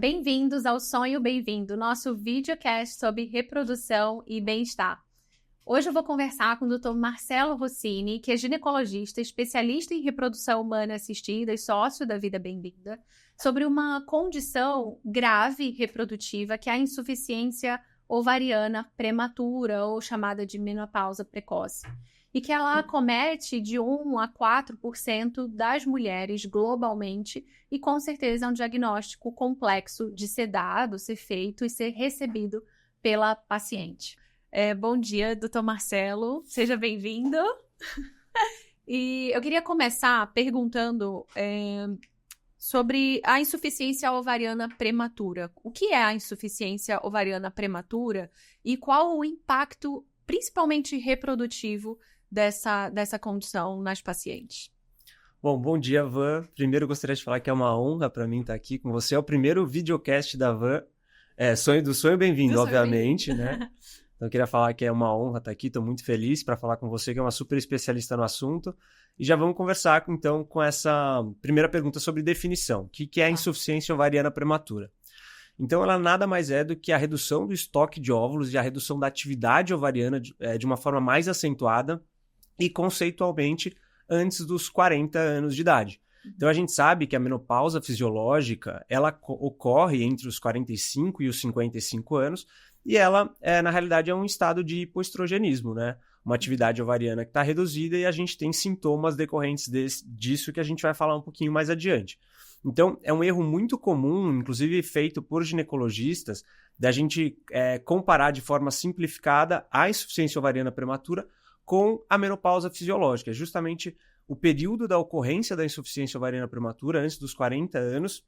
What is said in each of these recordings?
Bem-vindos ao Sonho Bem-vindo, nosso videocast sobre reprodução e bem-estar. Hoje eu vou conversar com o Dr. Marcelo Rossini, que é ginecologista, especialista em reprodução humana assistida e sócio da Vida Bem-vinda, sobre uma condição grave reprodutiva que é a insuficiência ovariana prematura, ou chamada de menopausa precoce, e que ela acomete de 1 a 4% das mulheres globalmente, e com certeza é um diagnóstico complexo de ser dado, ser feito e ser recebido pela paciente. Bom dia, doutor Marcelo, seja bem-vindo. E eu queria começar perguntando sobre a insuficiência ovariana prematura. O que é a insuficiência ovariana prematura e qual o impacto, principalmente reprodutivo, dessa condição nas pacientes? Bom dia, Van. Primeiro, eu gostaria de falar que é uma honra para mim estar aqui com você. É o primeiro videocast da Van. Sonho Bem-vindo, obviamente, né? Então, eu queria falar que é uma honra estar aqui. Estou muito feliz para falar com você, que é uma super especialista no assunto. E já vamos conversar, então, com essa primeira pergunta sobre definição. O que é a insuficiência ovariana prematura? Então, ela nada mais é do que a redução do estoque de óvulos e a redução da atividade ovariana de uma forma mais acentuada e, conceitualmente, antes dos 40 anos de idade. Então, a gente sabe que a menopausa fisiológica, ela ocorre entre os 45 e os 55 anos, e ela, na realidade, é um estado de hipoestrogenismo, né? Uma atividade ovariana que está reduzida e a gente tem sintomas decorrentes disso que a gente vai falar um pouquinho mais adiante. Então, é um erro muito comum, inclusive feito por ginecologistas, da gente comparar de forma simplificada a insuficiência ovariana prematura com a menopausa fisiológica, justamente o período da ocorrência da insuficiência ovariana prematura antes dos 40 anos,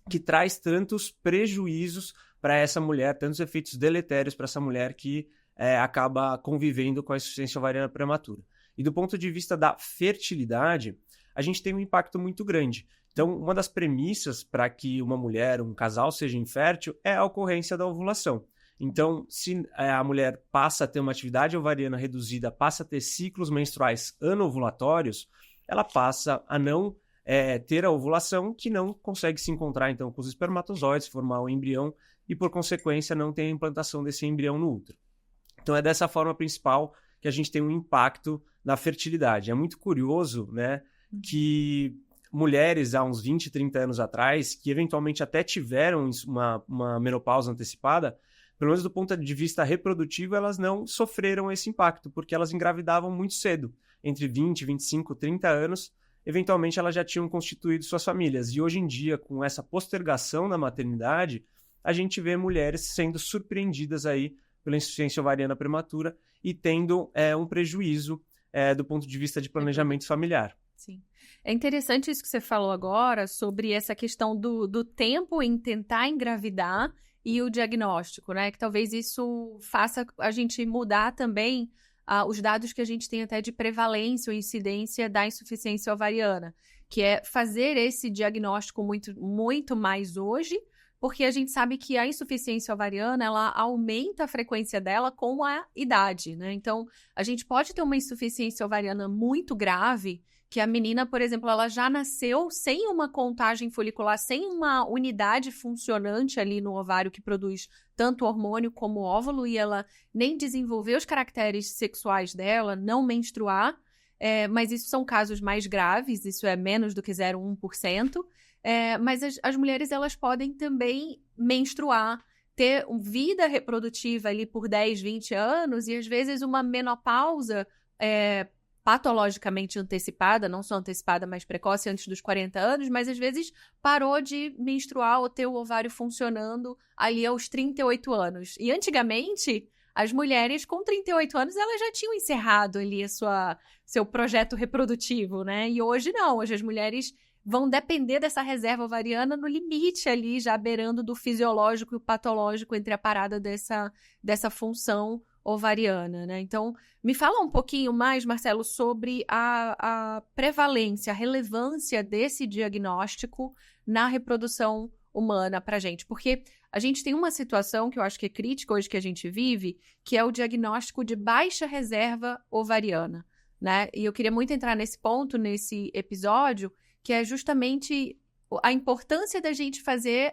que traz tantos prejuízos para essa mulher, tantos efeitos deletérios para essa mulher que acaba convivendo com a insuficiência ovariana prematura. E do ponto de vista da fertilidade, a gente tem um impacto muito grande. Então, uma das premissas para que uma mulher, um casal seja infértil é a ocorrência da ovulação. Então, se a mulher passa a ter uma atividade ovariana reduzida, passa a ter ciclos menstruais anovulatórios, ela passa a não ter a ovulação, que não consegue se encontrar então com os espermatozoides, formar o embrião e, por consequência, não tem a implantação desse embrião no útero. Então, é dessa forma principal que a gente tem um impacto na fertilidade. É muito curioso, né, que mulheres há uns 20, 30 anos atrás, que eventualmente até tiveram uma menopausa antecipada, pelo menos do ponto de vista reprodutivo, elas não sofreram esse impacto, porque elas engravidavam muito cedo, entre 20, 25, 30 anos, eventualmente elas já tinham constituído suas famílias. E hoje em dia, com essa postergação da maternidade, a gente vê mulheres sendo surpreendidas aí pela insuficiência ovariana prematura e tendo um prejuízo do ponto de vista de planejamento familiar. Sim. É interessante isso que você falou agora sobre essa questão do tempo em tentar engravidar e o diagnóstico, né? Que talvez isso faça a gente mudar também os dados que a gente tem até de prevalência ou incidência da insuficiência ovariana, que é fazer esse diagnóstico muito, muito mais hoje, porque a gente sabe que a insuficiência ovariana, ela aumenta a frequência dela com a idade, né? Então, a gente pode ter uma insuficiência ovariana muito grave, que a menina, por exemplo, ela já nasceu sem uma contagem folicular, sem uma unidade funcionante ali no ovário que produz tanto hormônio como óvulo, e ela nem desenvolveu os caracteres sexuais dela, não menstruar, mas isso são casos mais graves, isso é menos do que 0,1%, mas as mulheres, elas podem também menstruar, ter vida reprodutiva ali por 10, 20 anos, e às vezes uma menopausa patologicamente antecipada, não só antecipada, mas precoce antes dos 40 anos, mas às vezes parou de menstruar ou ter o ovário funcionando ali aos 38 anos. E antigamente, as mulheres com 38 anos, elas já tinham encerrado ali seu projeto reprodutivo, né? E hoje não, hoje as mulheres vão depender dessa reserva ovariana no limite ali, já beirando do fisiológico e o patológico entre a parada dessa função ovariana, né? Então, me fala um pouquinho mais, Marcelo, sobre a prevalência, a relevância desse diagnóstico na reprodução humana pra gente, porque a gente tem uma situação que eu acho que é crítica hoje que a gente vive, que é o diagnóstico de baixa reserva ovariana, né? E eu queria muito entrar nesse ponto, nesse episódio, que é justamente a importância da gente fazer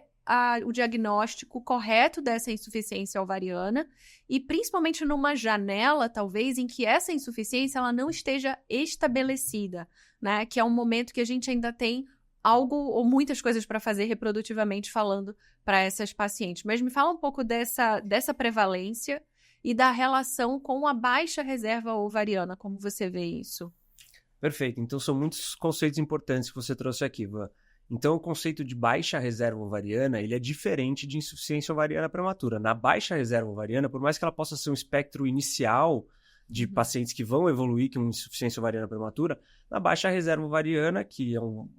o diagnóstico correto dessa insuficiência ovariana e principalmente numa janela, talvez, em que essa insuficiência ela não esteja estabelecida, né? Que é um momento que a gente ainda tem algo ou muitas coisas para fazer reprodutivamente falando para essas pacientes. Mas me fala um pouco dessa prevalência e da relação com a baixa reserva ovariana, como você vê isso? Perfeito. Então, são muitos conceitos importantes que você trouxe aqui, Van. Então, o conceito de baixa reserva ovariana, ele é diferente de insuficiência ovariana prematura. Na baixa reserva ovariana, por mais que ela possa ser um espectro inicial de pacientes que vão evoluir com insuficiência ovariana prematura, na baixa reserva ovariana, que é um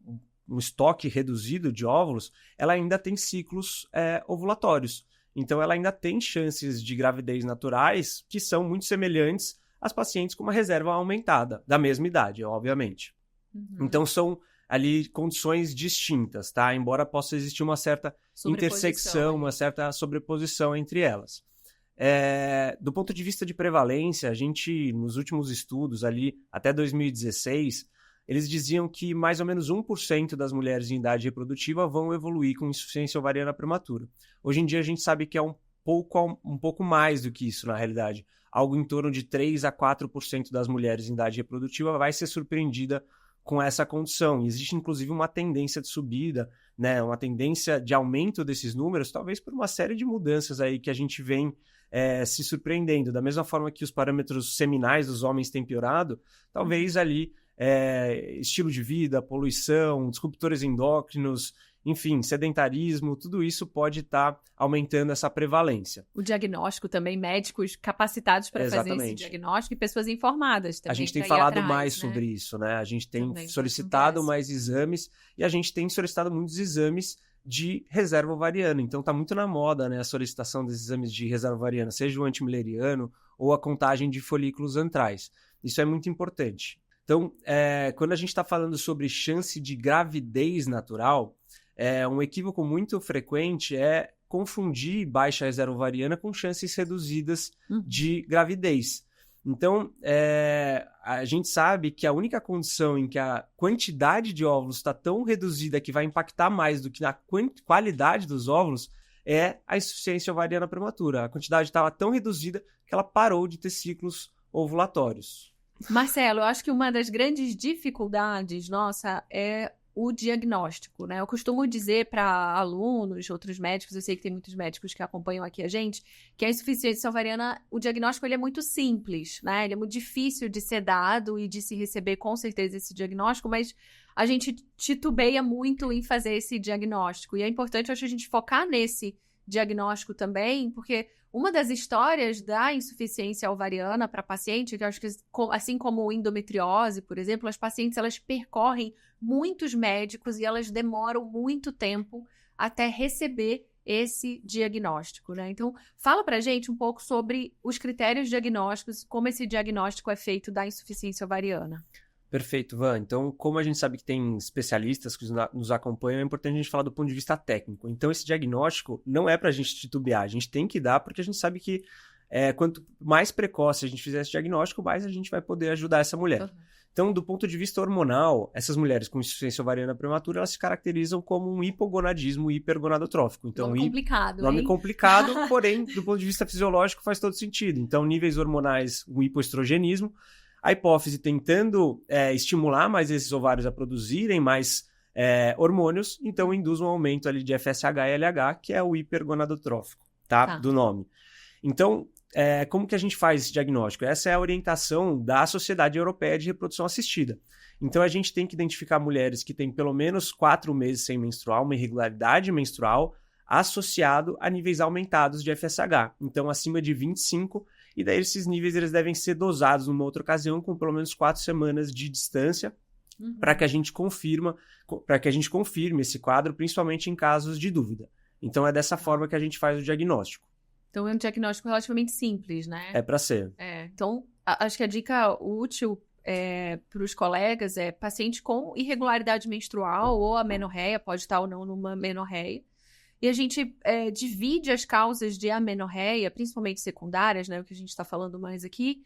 estoque reduzido de óvulos, ela ainda tem ciclos ovulatórios. Então, ela ainda tem chances de gravidez naturais que são muito semelhantes às pacientes com uma reserva aumentada, da mesma idade, obviamente. Então, são ali condições distintas, tá? Embora possa existir uma certa intersecção, uma certa sobreposição entre elas. Do ponto de vista de prevalência, a gente, nos últimos estudos ali, até 2016, eles diziam que mais ou menos 1% das mulheres em idade reprodutiva vão evoluir com insuficiência ovariana prematura. Hoje em dia a gente sabe que é um pouco mais do que isso, na realidade. Algo em torno de 3 a 4% das mulheres em idade reprodutiva vai ser surpreendida com essa condição. E existe, inclusive, uma tendência de subida, né? Uma tendência de aumento desses números, talvez por uma série de mudanças aí que a gente vem se surpreendendo. Da mesma forma que os parâmetros seminais dos homens têm piorado, talvez ali estilo de vida, poluição, disruptores endócrinos, enfim, sedentarismo, tudo isso pode estar aumentando essa prevalência. O diagnóstico também, médicos capacitados para fazer esse diagnóstico e pessoas informadas também. A gente tem falado mais sobre isso, né? A gente tem solicitado mais exames e a gente tem solicitado muitos exames de reserva ovariana. Então, está muito na moda, né, a solicitação desses exames de reserva ovariana, seja o antimileriano ou a contagem de folículos antrais. Isso é muito importante. Então, quando a gente está falando sobre chance de gravidez natural, um equívoco muito frequente é confundir baixa reserva ovariana com chances reduzidas de gravidez. Então, a gente sabe que a única condição em que a quantidade de óvulos está tão reduzida que vai impactar mais do que na qualidade dos óvulos é a insuficiência ovariana prematura. A quantidade estava tão reduzida que ela parou de ter ciclos ovulatórios. Marcelo, eu acho que uma das grandes dificuldades nossa é o diagnóstico, né? Eu costumo dizer para alunos, outros médicos, eu sei que tem muitos médicos que acompanham aqui a gente, que a insuficiência ovariana, o diagnóstico ele é muito simples, né? Ele é muito difícil de ser dado e de se receber com certeza esse diagnóstico, mas a gente titubeia muito em fazer esse diagnóstico. E é importante, eu acho, a gente focar nesse diagnóstico também, porque uma das histórias da insuficiência ovariana para paciente, que eu acho que assim como endometriose, por exemplo, as pacientes elas percorrem muitos médicos e elas demoram muito tempo até receber esse diagnóstico, né? Então, fala pra gente um pouco sobre os critérios diagnósticos, como esse diagnóstico é feito da insuficiência ovariana. Perfeito, Van. Então, como a gente sabe que tem especialistas que nos acompanham, é importante a gente falar do ponto de vista técnico. Então, esse diagnóstico não é para a gente titubear, a gente tem que dar, porque a gente sabe que quanto mais precoce a gente fizer esse diagnóstico, mais a gente vai poder ajudar essa mulher. Então, do ponto de vista hormonal, essas mulheres com insuficiência ovariana prematura, elas se caracterizam como um hipogonadismo hipergonadotrófico. Então, nome complicado, porém, do ponto de vista fisiológico, faz todo sentido. Então, níveis hormonais, um hipoestrogenismo, a hipófise tentando estimular mais esses ovários a produzirem mais hormônios, então induz um aumento ali de FSH e LH, que é o hipergonadotrófico, tá? Do nome. Então, como que a gente faz esse diagnóstico? Essa é a orientação da Sociedade Europeia de Reprodução Assistida. Então, a gente tem que identificar mulheres que têm pelo menos 4 meses sem menstruar, uma irregularidade menstrual, associado a níveis aumentados de FSH. Então, acima de 25, e daí esses níveis eles devem ser dosados numa outra ocasião com pelo menos 4 semanas de distância para que a gente confirme esse quadro, principalmente em casos de dúvida. Então, é dessa forma que a gente faz o diagnóstico. Então, é um diagnóstico relativamente simples, né? É para ser. Então, acho que a dica útil para os colegas é paciente com irregularidade menstrual ou amenorreia, pode estar ou não numa amenorreia. E a gente divide as causas de amenorreia, principalmente secundárias, né, o que a gente está falando mais aqui,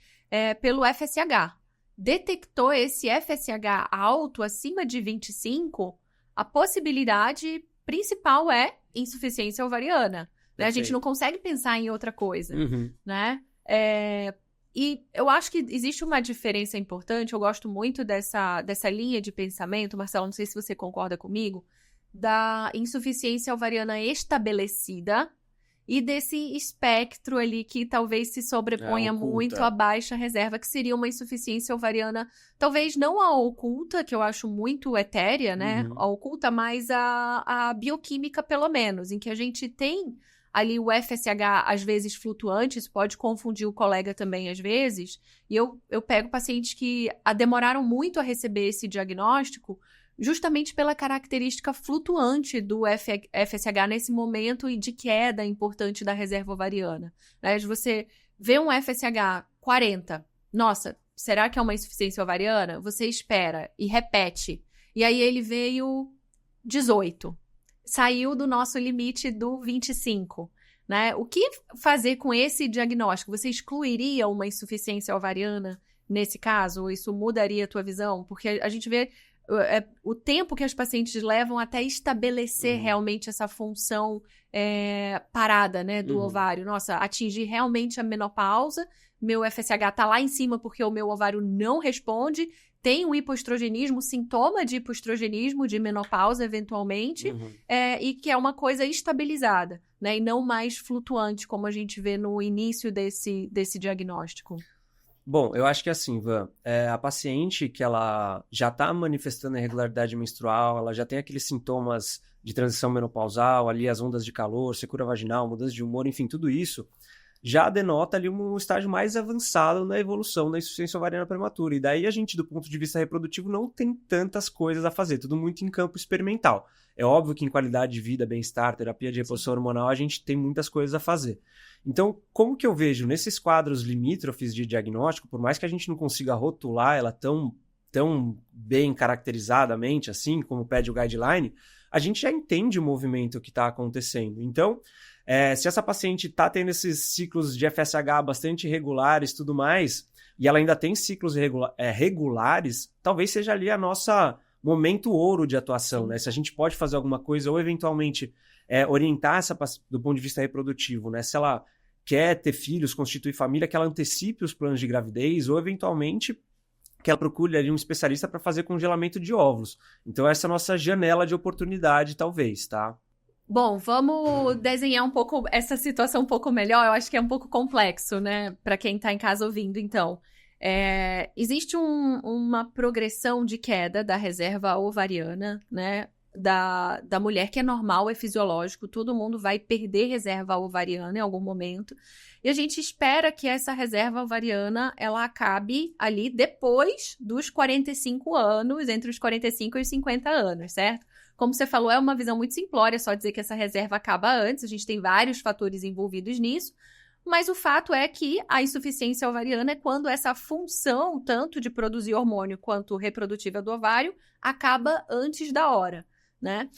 pelo FSH. Detectou esse FSH alto, acima de 25, a possibilidade principal é insuficiência ovariana. Né? A gente não consegue pensar em outra coisa, né? E eu acho que existe uma diferença importante, eu gosto muito dessa linha de pensamento, Marcelo, não sei se você concorda comigo, da insuficiência ovariana estabelecida e desse espectro ali que talvez se sobreponha muito à baixa reserva, que seria uma insuficiência ovariana, talvez não a oculta, que eu acho muito etérea, né? A oculta, mas a bioquímica, pelo menos, em que a gente tem ali o FSH, às vezes, flutuante, isso pode confundir o colega também, às vezes. E eu pego pacientes que demoraram muito a receber esse diagnóstico, justamente pela característica flutuante do FSH nesse momento de queda importante da reserva ovariana. Né? Você vê um FSH 40, nossa, será que é uma insuficiência ovariana? Você espera e repete. E aí ele veio 18. Saiu do nosso limite do 25, né? O que fazer com esse diagnóstico? Você excluiria uma insuficiência ovariana nesse caso? Ou isso mudaria a tua visão? Porque a gente vê o tempo que as pacientes levam até estabelecer realmente essa função parada, né, do ovário. Nossa, atingir realmente a menopausa, meu FSH tá lá em cima porque o meu ovário não responde, tem um hipoestrogenismo, sintoma de hipoestrogenismo, de menopausa, eventualmente, e que é uma coisa estabilizada, né? E não mais flutuante, como a gente vê no início desse diagnóstico. Bom, eu acho que assim, Van, a paciente que ela já está manifestando irregularidade menstrual, ela já tem aqueles sintomas de transição menopausal, ali as ondas de calor, secura vaginal, mudança de humor, enfim, tudo isso, já denota ali um estágio mais avançado na evolução da insuficiência ovariana prematura. E daí a gente, do ponto de vista reprodutivo, não tem tantas coisas a fazer, tudo muito em campo experimental. É óbvio que em qualidade de vida, bem-estar, terapia de reposição hormonal, a gente tem muitas coisas a fazer. Então, como que eu vejo nesses quadros limítrofes de diagnóstico, por mais que a gente não consiga rotular ela tão bem caracterizadamente, assim, como pede o guideline, a gente já entende o movimento que está acontecendo. Então, se essa paciente está tendo esses ciclos de FSH bastante irregulares e tudo mais, e ela ainda tem ciclos regulares, talvez seja ali a nossa momento ouro de atuação, né? Se a gente pode fazer alguma coisa ou eventualmente orientar essa do ponto de vista reprodutivo, né? Se ela quer ter filhos, constituir família, que ela antecipe os planos de gravidez ou eventualmente que ela procure ali um especialista para fazer congelamento de óvulos. Então essa é a nossa janela de oportunidade, talvez, tá? Bom, vamos desenhar um pouco essa situação um pouco melhor. Eu acho que é um pouco complexo, né? Para quem está em casa ouvindo, então. Existe uma progressão de queda da reserva ovariana, né? Da mulher, que é normal, é fisiológico. Todo mundo vai perder reserva ovariana em algum momento. E a gente espera que essa reserva ovariana, ela acabe ali depois dos 45 anos, entre os 45 e os 50 anos, certo? Como você falou, é uma visão muito simplória, só dizer que essa reserva acaba antes, a gente tem vários fatores envolvidos nisso, mas o fato é que a insuficiência ovariana é quando essa função, tanto de produzir hormônio quanto reprodutiva do ovário, acaba antes da hora, né?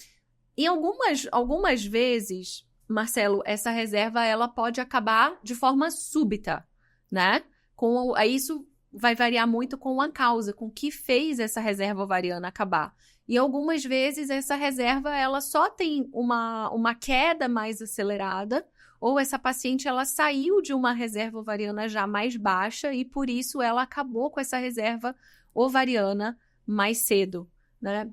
Em algumas vezes, Marcelo, essa reserva ela pode acabar de forma súbita, né? Isso vai variar muito com a causa, com o que fez essa reserva ovariana acabar. E algumas vezes essa reserva ela só tem uma queda mais acelerada, ou essa paciente ela saiu de uma reserva ovariana já mais baixa e por isso ela acabou com essa reserva ovariana mais cedo, né?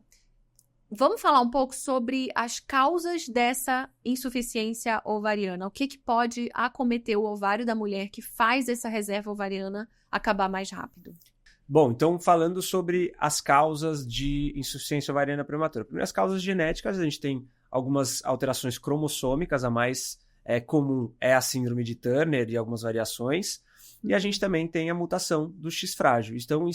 Vamos falar um pouco sobre as causas dessa insuficiência ovariana. O que pode acometer o ovário da mulher que faz essa reserva ovariana acabar mais rápido? Bom, então falando sobre as causas de insuficiência ovariana prematura. Primeiro, as causas genéticas, a gente tem algumas alterações cromossômicas, a mais comum é a síndrome de Turner e algumas variações, e a gente também tem a mutação do X frágil. Então,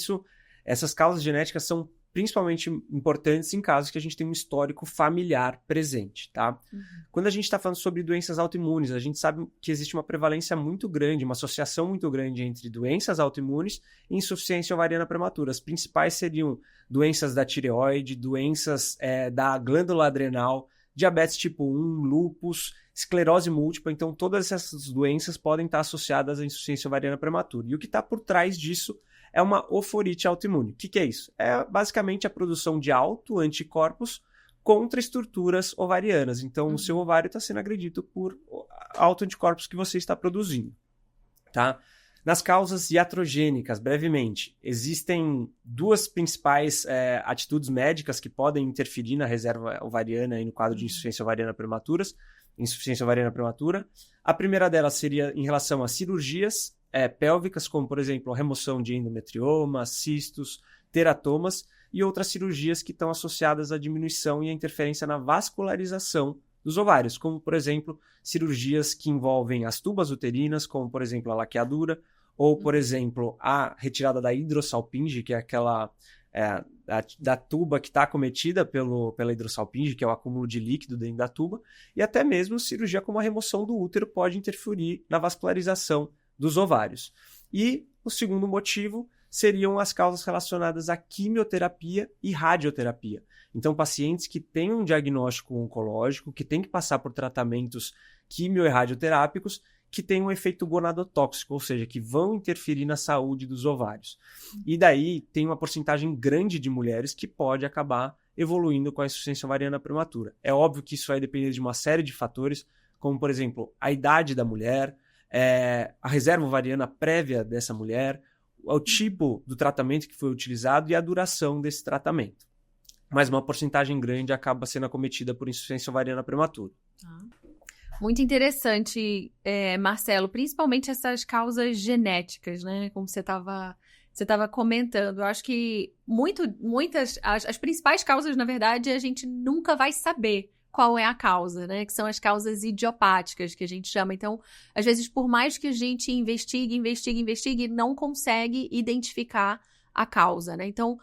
essas causas genéticas são principalmente importantes em casos que a gente tem um histórico familiar presente, tá? Quando a gente está falando sobre doenças autoimunes, a gente sabe que existe uma prevalência muito grande, uma associação muito grande entre doenças autoimunes e insuficiência ovariana prematura. As principais seriam doenças da tireoide, doenças da glândula adrenal, diabetes tipo 1, lúpus, esclerose múltipla. Então, todas essas doenças podem estar associadas à insuficiência ovariana prematura. E o que está por trás disso é uma oforite autoimune. O que é isso? É basicamente a produção de autoanticorpos contra estruturas ovarianas. Então, o seu ovário está sendo agredido por autoanticorpos que você está produzindo, tá? Nas causas iatrogênicas, brevemente, existem duas principais atitudes médicas que podem interferir na reserva ovariana e no quadro de insuficiência ovariana prematura. A primeira delas seria em relação a cirurgias pélvicas, como, por exemplo, a remoção de endometrioma, cistos, teratomas e outras cirurgias que estão associadas à diminuição e à interferência na vascularização dos ovários, como, por exemplo, cirurgias que envolvem as tubas uterinas, como, por exemplo, a laqueadura, ou, por exemplo, a retirada da hidrossalpinge, que é aquela da tuba que está acometida pela hidrossalpinge, que é o acúmulo de líquido dentro da tuba, e até mesmo cirurgia como a remoção do útero pode interferir na vascularização dos ovários. E o segundo motivo seriam as causas relacionadas à quimioterapia e radioterapia. Então, pacientes que têm um diagnóstico oncológico, que têm que passar por tratamentos quimio e radioterápicos, que têm um efeito gonadotóxico, ou seja, que vão interferir na saúde dos ovários. E daí tem uma porcentagem grande de mulheres que pode acabar evoluindo com a insuficiência ovariana prematura. É óbvio que isso vai depender de uma série de fatores, como, por exemplo, a idade da mulher, a reserva ovariana prévia dessa mulher, o tipo do tratamento que foi utilizado e a duração desse tratamento. Mas uma porcentagem grande acaba sendo acometida por insuficiência ovariana prematura. Muito interessante, Marcelo, principalmente essas causas genéticas, né? Como você estava comentando. Eu acho que as principais causas, na verdade, a gente nunca vai saber qual é a causa, né? Que são as causas idiopáticas, que a gente chama. Então, às vezes, por mais que a gente investigue, não consegue identificar a causa, né? Então,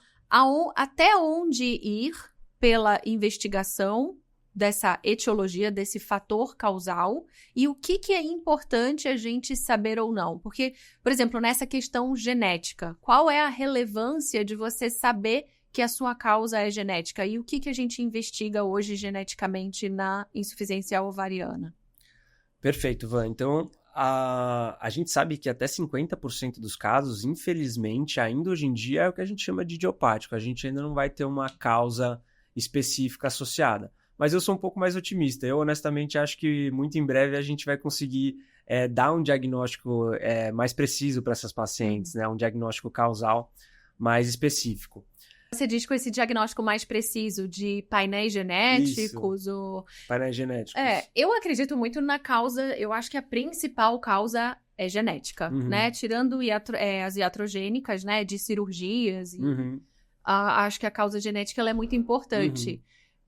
até onde ir pela investigação dessa etiologia, desse fator causal, e o que é importante a gente saber ou não. Porque, por exemplo, nessa questão genética, qual é a relevância de você saber que a sua causa é genética? E o que a gente investiga hoje geneticamente na insuficiência ovariana? Perfeito, Van. Então, a gente sabe que até 50% dos casos, infelizmente, ainda hoje em dia é o que a gente chama de idiopático. A gente ainda não vai ter uma causa específica associada. Mas eu sou um pouco mais otimista. Eu, honestamente, acho que muito em breve a gente vai conseguir dar um diagnóstico mais preciso para essas pacientes, né? Um diagnóstico causal mais específico. Você diz com esse diagnóstico mais preciso de painéis genéticos? Ou... Painéis genéticos. Eu acredito muito na causa, eu acho que a principal causa é genética, né? Tirando as iatrogênicas, né? De cirurgias. Acho que a causa genética ela é muito importante.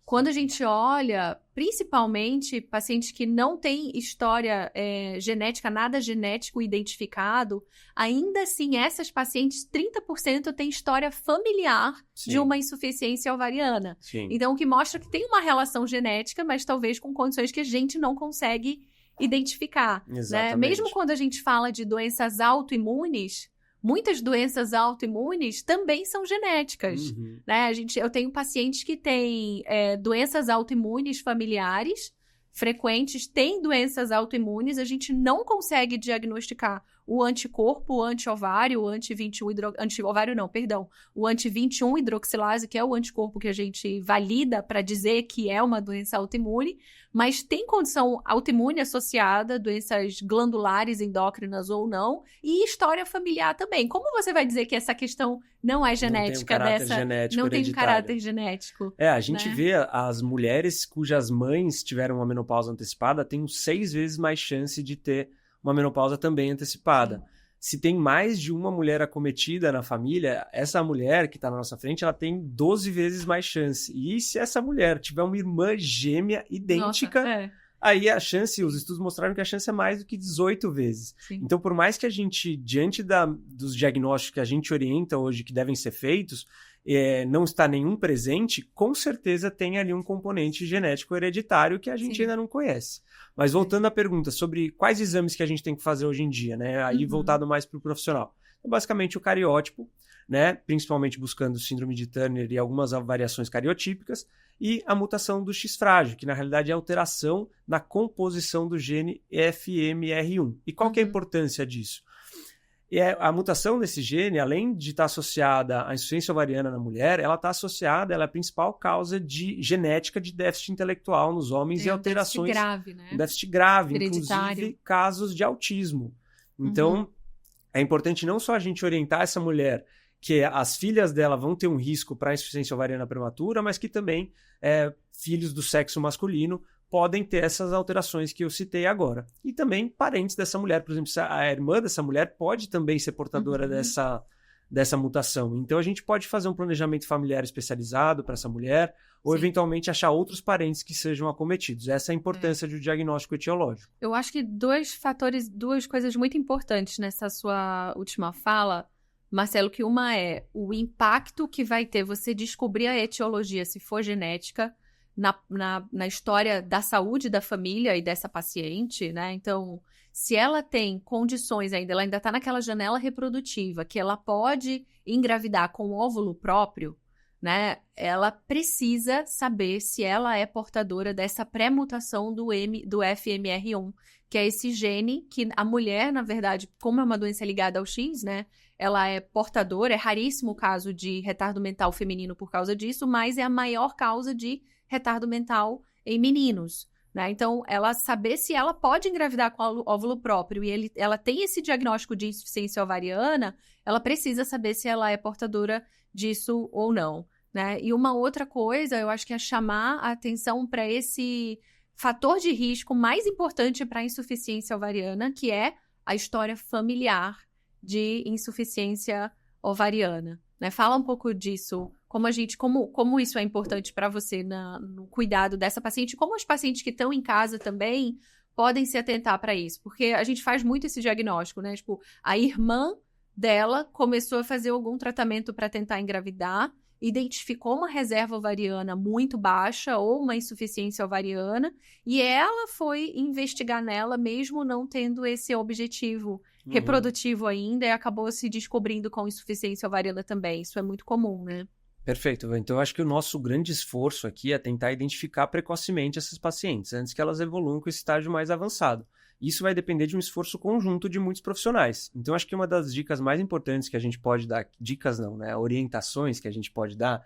Quando a gente olha, principalmente pacientes que não têm história genética, nada genético identificado, ainda assim, essas pacientes, 30% têm história familiar de uma insuficiência ovariana. Então, o que mostra que tem uma relação genética, mas talvez com condições que a gente não consegue identificar. Né? Mesmo quando a gente fala de doenças autoimunes, muitas doenças autoimunes também são genéticas, né? Eu tenho pacientes que têm doenças autoimunes familiares frequentes, têm doenças autoimunes, a gente não consegue diagnosticar o anticorpo, o anti-ovário, o o anti-21 hidroxilase, que é o anticorpo que a gente valida para dizer que é uma doença autoimune, mas tem condição autoimune associada, doenças glandulares, endócrinas ou não, e história familiar também. Como você vai dizer que essa questão não é genética não tem um caráter genético? A gente vê as mulheres cujas mães tiveram uma menopausa antecipada têm 6 vezes mais chance de ter uma menopausa também antecipada. Se tem mais de uma mulher acometida na família, essa mulher que está na nossa frente, ela tem 12 vezes mais chance. E se essa mulher tiver uma irmã gêmea idêntica, aí a chance, os estudos mostraram que a chance é mais do que 18 vezes. Então, por mais que a gente, diante dos diagnósticos que a gente orienta hoje que devem ser feitos, não está nenhum presente, com certeza tem ali um componente genético hereditário que a gente ainda não conhece. Mas voltando à pergunta sobre quais exames que a gente tem que fazer hoje em dia, né? Aí voltado mais para o profissional. Então, basicamente o cariótipo, né? Principalmente buscando síndrome de Turner e algumas variações cariotípicas, e a mutação do X frágil, que na realidade é alteração na composição do gene FMR1. E qual que é a importância disso? E a mutação desse gene, além de estar associada à insuficiência ovariana na mulher, ela está associada, ela é a principal causa de genética de déficit intelectual nos homens e alterações. Déficit grave, né? Um déficit grave, Hereditário. inclusive casos de autismo. Então, é importante não só a gente orientar essa mulher que as filhas dela vão ter um risco para a insuficiência ovariana prematura, mas que também filhos do sexo masculino podem ter essas alterações que eu citei agora. E também parentes dessa mulher, por exemplo, a irmã dessa mulher pode também ser portadora dessa mutação. Então a gente pode fazer um planejamento familiar especializado para essa mulher, ou eventualmente achar outros parentes que sejam acometidos. Essa é a importância do diagnóstico etiológico. Eu acho que duas coisas muito importantes nessa sua última fala, Marcelo, que uma é o impacto que vai ter você descobrir a etiologia, se for genética, na história da saúde da família e dessa paciente, né? Então, se ela tem condições ainda, ela ainda está naquela janela reprodutiva, que ela pode engravidar com o óvulo próprio, né? Ela precisa saber se ela é portadora dessa pré-mutação do FMR1, que é esse gene que a mulher, na verdade, como é uma doença ligada ao X, né? Ela é portadora, é raríssimo o caso de retardo mental feminino por causa disso, mas é a maior causa de retardo mental em meninos, né? Então, ela saber se ela pode engravidar com o óvulo próprio e ela tem esse diagnóstico de insuficiência ovariana, ela precisa saber se ela é portadora disso ou não, né? E uma outra coisa, eu acho que é chamar a atenção para esse fator de risco mais importante para a insuficiência ovariana, que é a história familiar de insuficiência ovariana, né? Fala um pouco disso, como isso é importante para você no cuidado dessa paciente, como os pacientes que estão em casa também podem se atentar para isso, porque a gente faz muito esse diagnóstico, né? Tipo, a irmã dela começou a fazer algum tratamento para tentar engravidar, identificou uma reserva ovariana muito baixa ou uma insuficiência ovariana, e ela foi investigar nela mesmo não tendo esse objetivo reprodutivo ainda, e acabou se descobrindo com insuficiência ovariana também. Isso é muito comum, né? Perfeito. Então, eu acho que o nosso grande esforço aqui é tentar identificar precocemente essas pacientes, antes que elas evoluam com esse estágio mais avançado. Isso vai depender de um esforço conjunto de muitos profissionais. Então, acho que uma das dicas mais importantes que a gente pode dar, dicas não, né? Orientações que a gente pode dar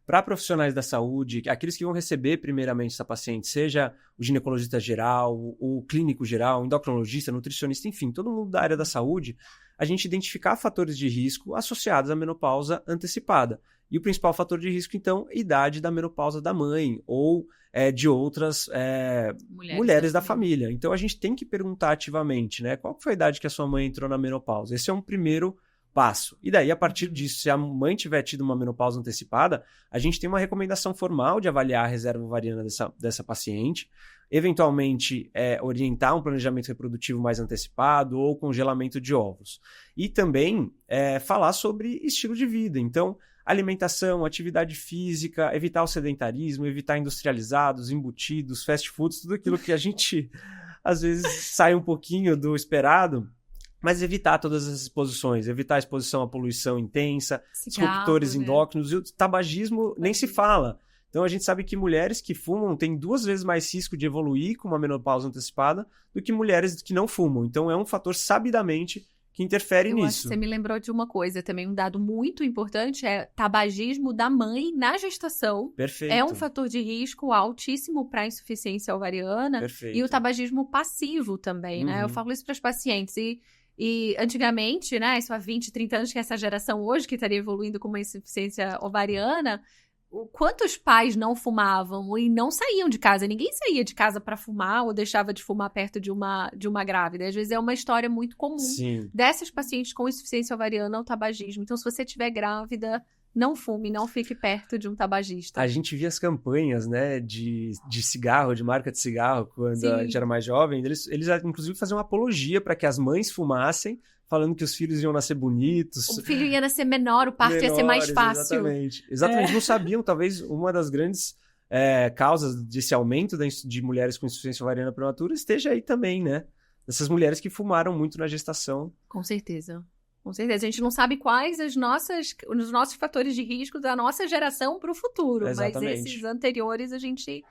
para profissionais da saúde, aqueles que vão receber primeiramente essa paciente, seja o ginecologista geral, o clínico geral, o endocrinologista, nutricionista, enfim, todo mundo da área da saúde, a gente identificar fatores de risco associados à menopausa antecipada. E o principal fator de risco, então, é a idade da menopausa da mãe ou de outras mulheres da família. Então, a gente tem que perguntar ativamente, né? Qual foi a idade que a sua mãe entrou na menopausa? Esse é um primeiro passo. E daí, a partir disso, se a mãe tiver tido uma menopausa antecipada, a gente tem uma recomendação formal de avaliar a reserva ovariana dessa paciente, eventualmente orientar um planejamento reprodutivo mais antecipado ou congelamento de óvulos. E também falar sobre estilo de vida. Então, alimentação, atividade física, evitar o sedentarismo, evitar industrializados, embutidos, fast foods, tudo aquilo que a gente, às vezes, sai um pouquinho do esperado, mas evitar todas as exposições, evitar a exposição à poluição intensa, disruptores endócrinos, e o tabagismo nem se fala. Então, a gente sabe que mulheres que fumam têm 2 vezes mais risco de evoluir com uma menopausa antecipada do que mulheres que não fumam. Então, é um fator sabidamente que interfere nisso. Acho que você me lembrou de uma coisa também, um dado muito importante é tabagismo da mãe na gestação. Perfeito. É um fator de risco altíssimo para insuficiência ovariana. Perfeito. E o tabagismo passivo também, né? Eu falo isso para os pacientes e antigamente, né, isso há 20, 30 anos, que essa geração hoje que estaria evoluindo com uma insuficiência ovariana, quantos pais não fumavam e não saíam de casa? Ninguém saía de casa para fumar ou deixava de fumar perto de uma grávida. Às vezes é uma história muito comum dessas pacientes com insuficiência ovariana ou tabagismo. Então, se você estiver grávida, não fume, não fique perto de um tabagista. A gente via as campanhas, né, de cigarro, de marca de cigarro, quando a gente era mais jovem. Eles inclusive, faziam uma apologia para que as mães fumassem, falando que os filhos iam nascer bonitos. O filho ia nascer menor, o parto ia ser mais fácil. Exatamente. Não sabiam, talvez, uma das grandes causas desse aumento de mulheres com insuficiência ovariana prematura esteja aí também, né? Essas mulheres que fumaram muito na gestação. Com certeza. Com certeza. A gente não sabe quais os nossos fatores de risco da nossa geração para o futuro. Exatamente. Mas esses anteriores a gente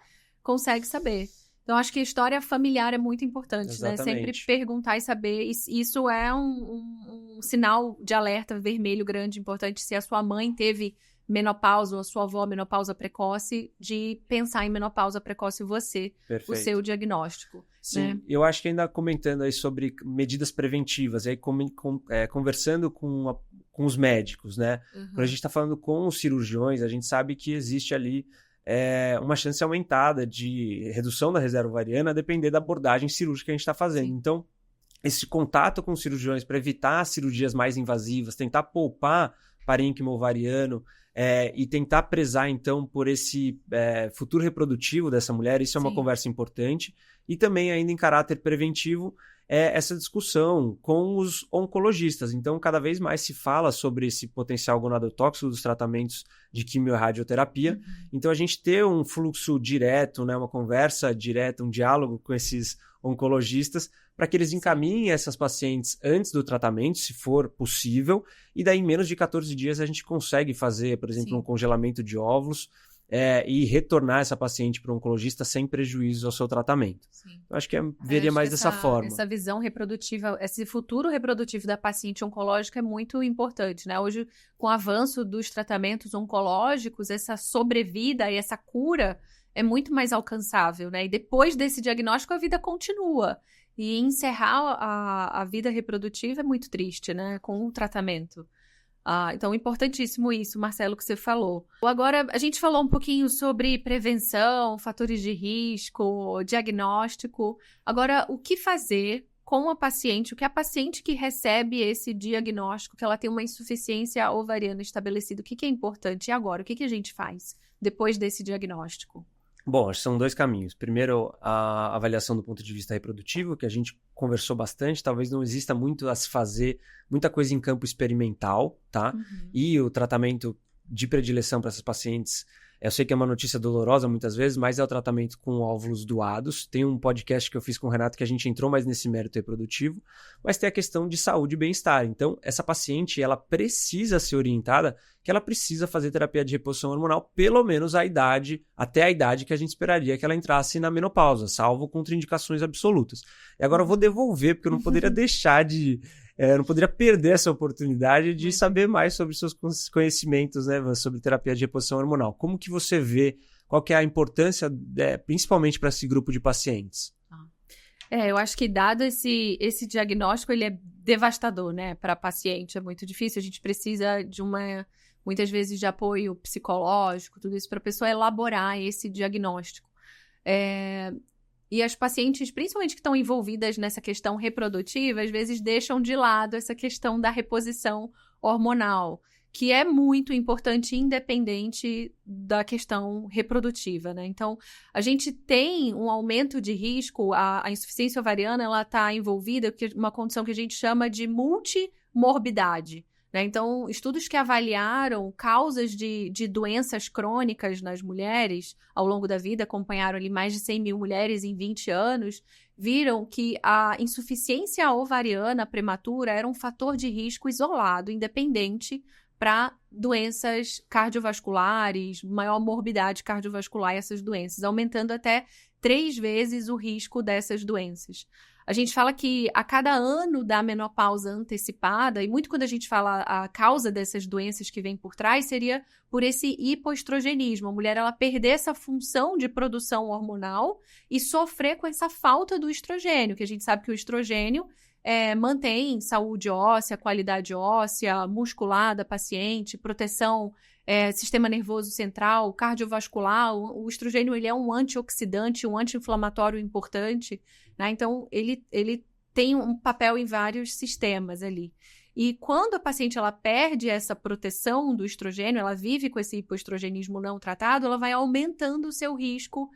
consegue saber. Então, acho que a história familiar é muito importante, Exatamente. né? Sempre perguntar e saber. Isso é um sinal de alerta vermelho grande, importante. Se a sua mãe teve menopausa ou a sua avó menopausa precoce, de pensar em menopausa precoce você, Perfeito. o seu diagnóstico. Sim, né? eu acho que ainda comentando aí sobre medidas preventivas, aí conversando com os médicos, né? Quando a gente está falando com os cirurgiões, a gente sabe que existe ali uma chance aumentada de redução da reserva ovariana a depender da abordagem cirúrgica que a gente está fazendo. Sim. Então, esse contato com os cirurgiões para evitar cirurgias mais invasivas, tentar poupar parênquima ovariano, e tentar prezar, então, por esse futuro reprodutivo dessa mulher, isso é uma Sim. conversa importante. E também, ainda em caráter preventivo, essa discussão com os oncologistas. Então, cada vez mais se fala sobre esse potencial gonadotóxico dos tratamentos de quimio-radioterapia. Então, a gente ter um fluxo direto, né, uma conversa direta, um diálogo com esses oncologistas, para que eles encaminhem essas pacientes antes do tratamento, se for possível, e daí em menos de 14 dias a gente consegue fazer, por exemplo, Sim. um congelamento de óvulos e retornar essa paciente para o oncologista sem prejuízo ao seu tratamento. Sim. Eu acho que veria mais dessa forma. Essa visão reprodutiva, esse futuro reprodutivo da paciente oncológica é muito importante, né? Hoje, com o avanço dos tratamentos oncológicos, essa sobrevida e essa cura é muito mais alcançável, né? E depois desse diagnóstico, a vida continua. E encerrar a vida reprodutiva é muito triste, né? Com o tratamento. Então, importantíssimo isso, Marcelo, que você falou. Agora, a gente falou um pouquinho sobre prevenção, fatores de risco, diagnóstico. Agora, o que fazer com a paciente? O que a paciente que recebe esse diagnóstico, que ela tem uma insuficiência ovariana estabelecida, o que é importante? E agora, o que a gente faz depois desse diagnóstico? Bom, acho que são dois caminhos. Primeiro, a avaliação do ponto de vista reprodutivo, que a gente conversou bastante. Talvez não exista muito a se fazer, muita coisa em campo experimental, tá? E o tratamento de predileção para essas pacientes, eu sei que é uma notícia dolorosa muitas vezes, mas é o tratamento com óvulos doados. Tem um podcast que eu fiz com o Renato que a gente entrou mais nesse mérito reprodutivo, mas tem a questão de saúde e bem-estar. Então, essa paciente, ela precisa ser orientada que ela precisa fazer terapia de reposição hormonal pelo menos até a idade que a gente esperaria que ela entrasse na menopausa, salvo contraindicações absolutas. E agora eu vou devolver, porque eu não poderia deixar não poderia perder essa oportunidade de saber mais sobre seus conhecimentos, né, sobre terapia de reposição hormonal. Como que você vê, qual que é a importância, principalmente para esse grupo de pacientes? Eu acho que dado esse diagnóstico, ele é devastador, né, para a paciente. É muito difícil, a gente precisa de muitas vezes de apoio psicológico, tudo isso para a pessoa elaborar esse diagnóstico. E as pacientes, principalmente que estão envolvidas nessa questão reprodutiva, às vezes deixam de lado essa questão da reposição hormonal, que é muito importante, independente da questão reprodutiva, né? Então, a gente tem um aumento de risco, a insuficiência ovariana, ela está envolvida com uma condição que a gente chama de multimorbidade, né? Então, estudos que avaliaram causas de doenças crônicas nas mulheres ao longo da vida, acompanharam ali mais de 100 mil mulheres em 20 anos, viram que a insuficiência ovariana prematura era um fator de risco isolado, independente, para doenças cardiovasculares, maior morbidade cardiovascular e essas doenças, aumentando até 3 vezes o risco dessas doenças. A gente fala que a cada ano da menopausa antecipada, e muito quando a gente fala a causa dessas doenças que vem por trás, seria por esse hipoestrogenismo. A mulher, ela perder essa função de produção hormonal e sofrer com essa falta do estrogênio, que a gente sabe que o estrogênio mantém saúde óssea, qualidade óssea, muscular da paciente, proteção, sistema nervoso central, cardiovascular. O estrogênio, ele é um antioxidante, um anti-inflamatório importante, né? Então, ele tem um papel em vários sistemas ali. E quando a paciente ela perde essa proteção do estrogênio, ela vive com esse hipoestrogenismo não tratado, ela vai aumentando o seu risco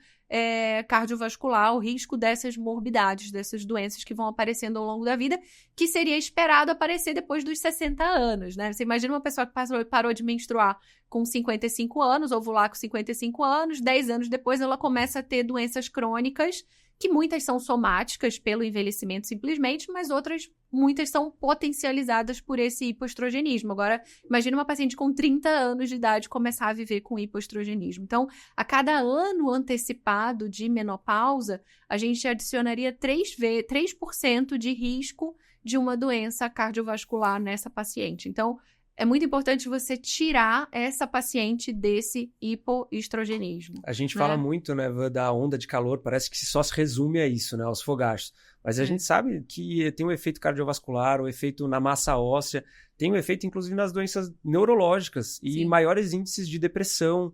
cardiovascular, o risco dessas morbidades, dessas doenças que vão aparecendo ao longo da vida, que seria esperado aparecer depois dos 60 anos, né? Você imagina uma pessoa que parou de menstruar com 55 anos, ovular com 55 anos, 10 anos depois ela começa a ter doenças crônicas, que muitas são somáticas pelo envelhecimento simplesmente, mas outras muitas são potencializadas por esse hipoestrogenismo. Agora, imagina uma paciente com 30 anos de idade começar a viver com hipoestrogenismo. Então, a cada ano antecipado de menopausa, a gente adicionaria 3% de risco de uma doença cardiovascular nessa paciente. Então, é muito importante você tirar essa paciente desse hipoestrogenismo. A gente fala muito, né, da onda de calor, parece que só se resume a isso, né, aos fogachos. Mas a gente sabe que tem um efeito cardiovascular, um efeito na massa óssea, tem um efeito inclusive nas doenças neurológicas e maiores índices de depressão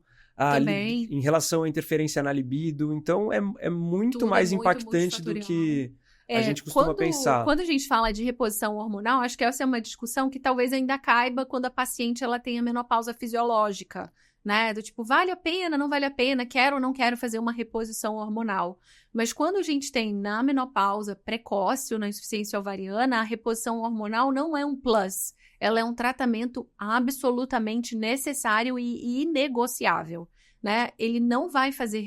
em relação à interferência na libido. Então, é muito mais impactante do que a gente costuma pensar. Quando a gente fala de reposição hormonal, acho que essa é uma discussão que talvez ainda caiba quando a paciente ela tenha menopausa fisiológica, né? Do tipo, vale a pena, não vale a pena, quero ou não quero fazer uma reposição hormonal. Mas quando a gente tem na menopausa precoce ou na insuficiência ovariana, a reposição hormonal não é um plus. Ela é um tratamento absolutamente necessário e inegociável. Né? Ele não vai fazer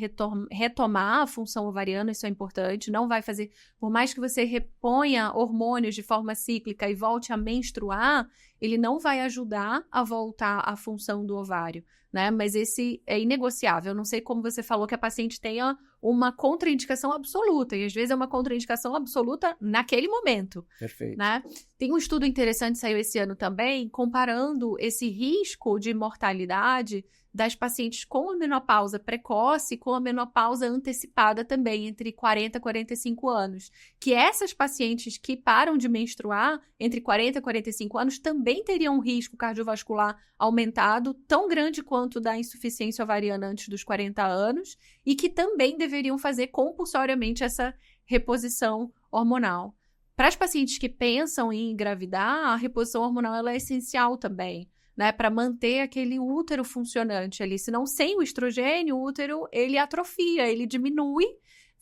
retomar a função ovariana, isso é importante, não vai fazer, por mais que você reponha hormônios de forma cíclica e volte a menstruar, ele não vai ajudar a voltar à função do ovário, né? Mas esse é inegociável. Eu não sei como você falou que a paciente tenha uma contraindicação absoluta, e às vezes é uma contraindicação absoluta naquele momento. Perfeito. Né? Tem um estudo interessante que saiu esse ano também, comparando esse risco de mortalidade das pacientes com a menopausa precoce e com a menopausa antecipada também, entre 40 e 45 anos. Que essas pacientes que param de menstruar entre 40 e 45 anos também teriam um risco cardiovascular aumentado, tão grande quanto da insuficiência ovariana antes dos 40 anos, e que também deveriam fazer compulsoriamente essa reposição hormonal. Para as pacientes que pensam em engravidar, a reposição hormonal ela é essencial também. Né, para manter aquele útero funcionante ali. Senão, sem o estrogênio, o útero, ele atrofia, ele diminui.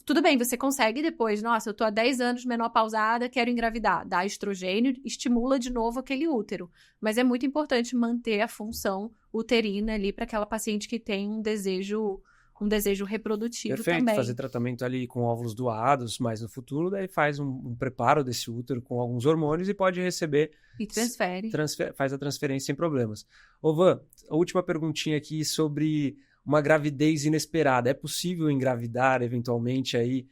Tudo bem, você consegue depois, nossa, eu tô há 10 anos menopausada, quero engravidar. Dá estrogênio, estimula de novo aquele útero. Mas é muito importante manter a função uterina ali para aquela paciente que tem um desejo reprodutivo. Perfeito, também. Fazer tratamento ali com óvulos doados, mas no futuro daí faz um preparo desse útero com alguns hormônios e pode receber... E transfere. Faz a transferência sem problemas. Ô Van, a última perguntinha aqui sobre uma gravidez inesperada. É possível engravidar eventualmente aí,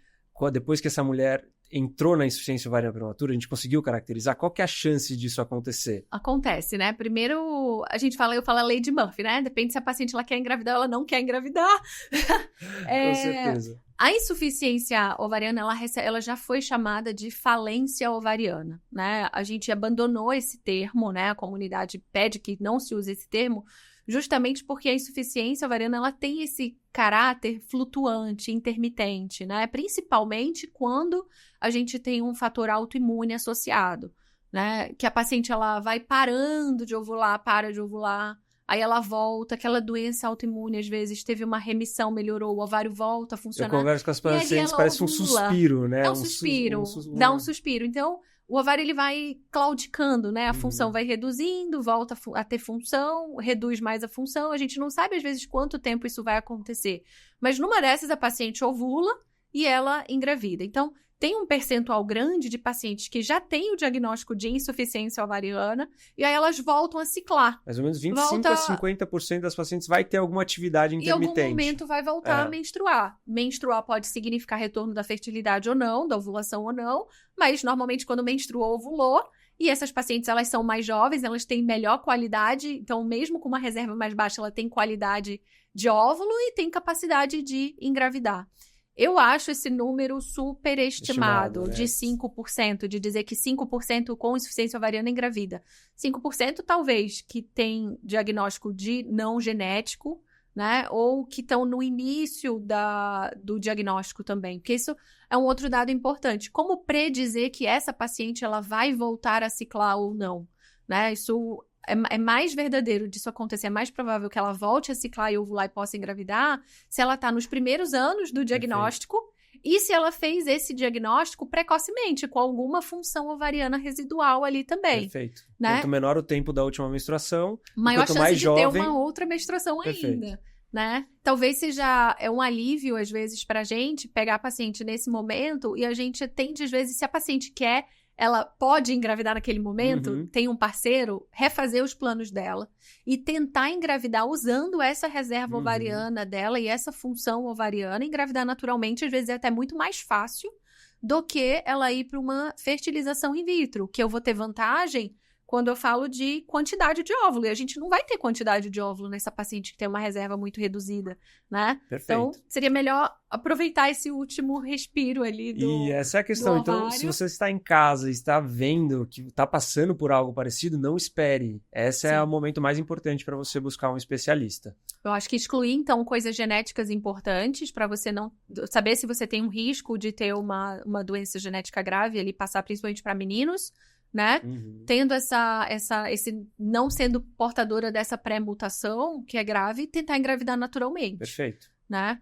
depois que essa mulher entrou na insuficiência ovariana prematura, a gente conseguiu caracterizar? Qual que é a chance disso acontecer? Acontece, né? Primeiro, eu falo a lei de Murphy, né? Depende se a paciente ela quer engravidar ou ela não quer engravidar. Com certeza. A insuficiência ovariana, ela já foi chamada de falência ovariana, né? A gente abandonou esse termo, né? A comunidade pede que não se use esse termo, justamente porque a insuficiência ovariana ela tem esse caráter flutuante, intermitente, né? Principalmente quando a gente tem um fator autoimune associado, né? Que a paciente ela vai parando de ovular, para de ovular, aí ela volta, aquela doença autoimune às vezes teve uma remissão, melhorou, o ovário volta a funcionar. Eu converso com as pacientes, parece um suspiro, né? É um suspiro, dá um suspiro. Então, o ovário ele vai claudicando, né? A função vai reduzindo, volta a ter função, reduz mais a função. A gente não sabe, às vezes, quanto tempo isso vai acontecer. Mas numa dessas, a paciente ovula e ela engravida. Então, tem um percentual grande de pacientes que já têm o diagnóstico de insuficiência ovariana e aí elas voltam a ciclar. Mais ou menos 25% a 50% das pacientes vai ter alguma atividade intermitente. Em algum momento vai voltar a menstruar. Menstruar pode significar retorno da fertilidade ou não, da ovulação ou não, mas normalmente quando menstruou, ovulou. E essas pacientes, elas são mais jovens, elas têm melhor qualidade, então mesmo com uma reserva mais baixa, ela tem qualidade de óvulo e tem capacidade de engravidar. Eu acho esse número superestimado, de 5%, de dizer que 5% com insuficiência ovariana engravida. 5% talvez que tem diagnóstico de não genético, né? Ou que estão no início do diagnóstico também, porque isso é um outro dado importante. Como predizer que essa paciente ela vai voltar a ciclar ou não, né? Isso é mais verdadeiro disso acontecer, é mais provável que ela volte a ciclar e ovular e possa engravidar se ela está nos primeiros anos do diagnóstico e se ela fez esse diagnóstico precocemente, com alguma função ovariana residual ali também. Perfeito. Né? Quanto menor o tempo da última menstruação, maior quanto chance mais de jovem... ter uma outra menstruação ainda. Né? Talvez seja um alívio, às vezes, para a gente pegar a paciente nesse momento e a gente tende, às vezes, se a paciente quer ela pode engravidar naquele momento, tem um parceiro, refazer os planos dela e tentar engravidar usando essa reserva ovariana dela e essa função ovariana, engravidar naturalmente, às vezes é até muito mais fácil do que ela ir para uma fertilização in vitro, que eu vou ter vantagem quando eu falo de quantidade de óvulo. E a gente não vai ter quantidade de óvulo nessa paciente que tem uma reserva muito reduzida, né? Perfeito. Então, seria melhor aproveitar esse último respiro ali E essa é a questão. Então, se você está em casa e está vendo que está passando por algo parecido, não espere. Esse é o momento mais importante para você buscar um especialista. Eu acho que excluir, então, coisas genéticas importantes para você não saber se você tem um risco de ter uma doença genética grave, ali passar principalmente para meninos, né? Tendo esse não sendo portadora dessa pré-mutação, que é grave, tentar engravidar naturalmente. Perfeito. Né?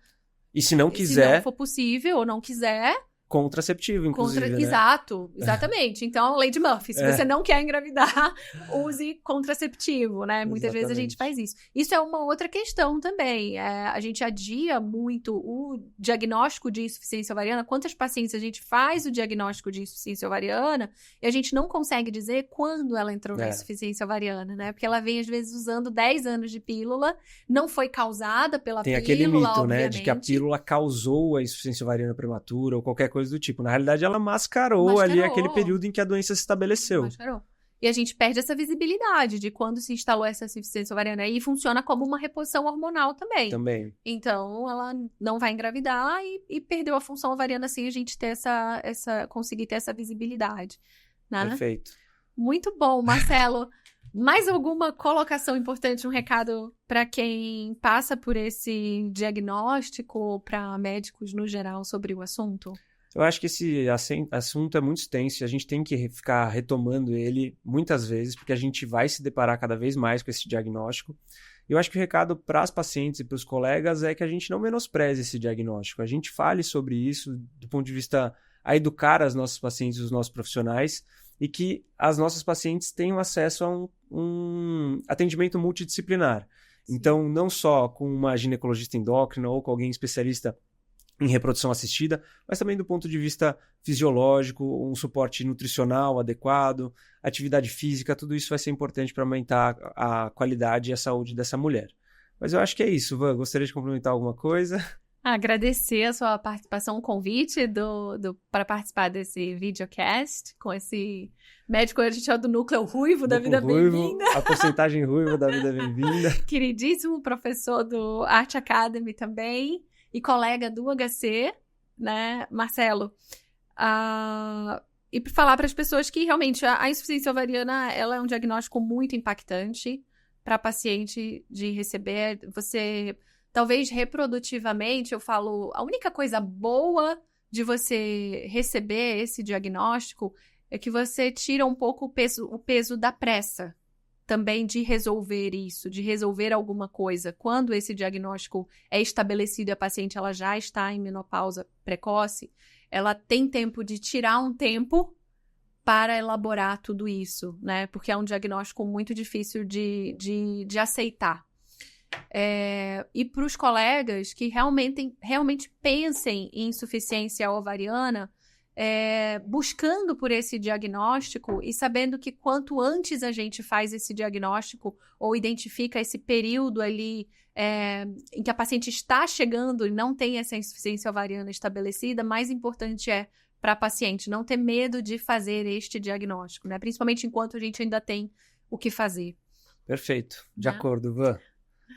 E se não quiser... Se não for possível ou não quiser... Contraceptivo, inclusive, né? Exato, exatamente. Então, lei de Murphy, se você não quer engravidar, use contraceptivo, né? Muitas vezes a gente faz isso. Isso é uma outra questão também. A gente adia muito o diagnóstico de insuficiência ovariana. Quantas pacientes a gente faz o diagnóstico de insuficiência ovariana e a gente não consegue dizer quando ela entrou na insuficiência ovariana, né? Porque ela vem, às vezes, usando 10 anos de pílula, não foi causada pela pílula, Tem aquele mito, obviamente. Né? De que a pílula causou a insuficiência ovariana prematura ou qualquer coisa do tipo. Na realidade, ela mascarou ali aquele período em que a doença se estabeleceu. Mascarou. E a gente perde essa visibilidade de quando se instalou essa insuficiência ovariana. E funciona como uma reposição hormonal também. Então, ela não vai engravidar e perdeu a função ovariana sem a gente ter conseguir ter essa visibilidade. Né? Perfeito. Muito bom, Marcelo. Mais alguma colocação importante, um recado para quem passa por esse diagnóstico, para médicos no geral, sobre o assunto? Eu acho que esse assunto é muito extenso e a gente tem que ficar retomando ele muitas vezes, porque a gente vai se deparar cada vez mais com esse diagnóstico. Eu acho que o recado para as pacientes e para os colegas é que a gente não menospreze esse diagnóstico. A gente fale sobre isso do ponto de vista a educar as nossas pacientes e os nossos profissionais e que as nossas pacientes tenham acesso a um atendimento multidisciplinar. Sim. Então, não só com uma ginecologista endócrina ou com alguém especialista em reprodução assistida, mas também do ponto de vista fisiológico, um suporte nutricional adequado, atividade física, tudo isso vai ser importante para aumentar a qualidade e a saúde dessa mulher. Mas eu acho que é isso, Van. Gostaria de complementar alguma coisa? Agradecer a sua participação, o convite para participar desse videocast com esse médico, a gente é do núcleo ruivo da Vida Bem-vinda. A porcentagem ruiva da Vida Bem-vinda. Queridíssimo professor do Art Academy também. E colega do HC, né, Marcelo? E para falar para as pessoas que realmente a insuficiência ovariana ela é um diagnóstico muito impactante para a paciente de receber. Você, talvez reprodutivamente, eu falo, a única coisa boa de você receber esse diagnóstico é que você tira um pouco o peso da pressa. Também de resolver isso, de resolver alguma coisa. Quando esse diagnóstico é estabelecido e a paciente ela já está em menopausa precoce, ela tem tempo de tirar um tempo para elaborar tudo isso, né? Porque é um diagnóstico muito difícil de aceitar. E para os colegas que realmente pensem em insuficiência ovariana, buscando por esse diagnóstico e sabendo que quanto antes a gente faz esse diagnóstico ou identifica esse período ali em que a paciente está chegando e não tem essa insuficiência ovariana estabelecida, mais importante é para a paciente não ter medo de fazer este diagnóstico, né? Principalmente enquanto a gente ainda tem o que fazer. Perfeito, de acordo, Van.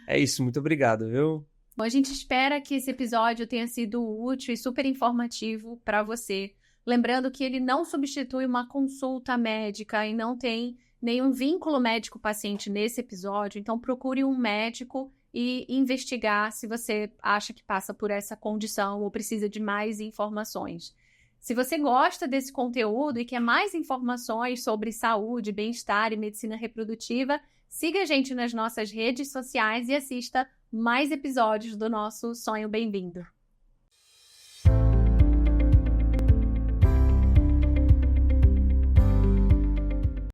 É isso, muito obrigado, viu? Bom, a gente espera que esse episódio tenha sido útil e super informativo para você. Lembrando que ele não substitui uma consulta médica e não tem nenhum vínculo médico-paciente nesse episódio. Então, procure um médico e investigar se você acha que passa por essa condição ou precisa de mais informações. Se você gosta desse conteúdo e quer mais informações sobre saúde, bem-estar e medicina reprodutiva, siga a gente nas nossas redes sociais e assista mais episódios do nosso Sonho Bem-vindo.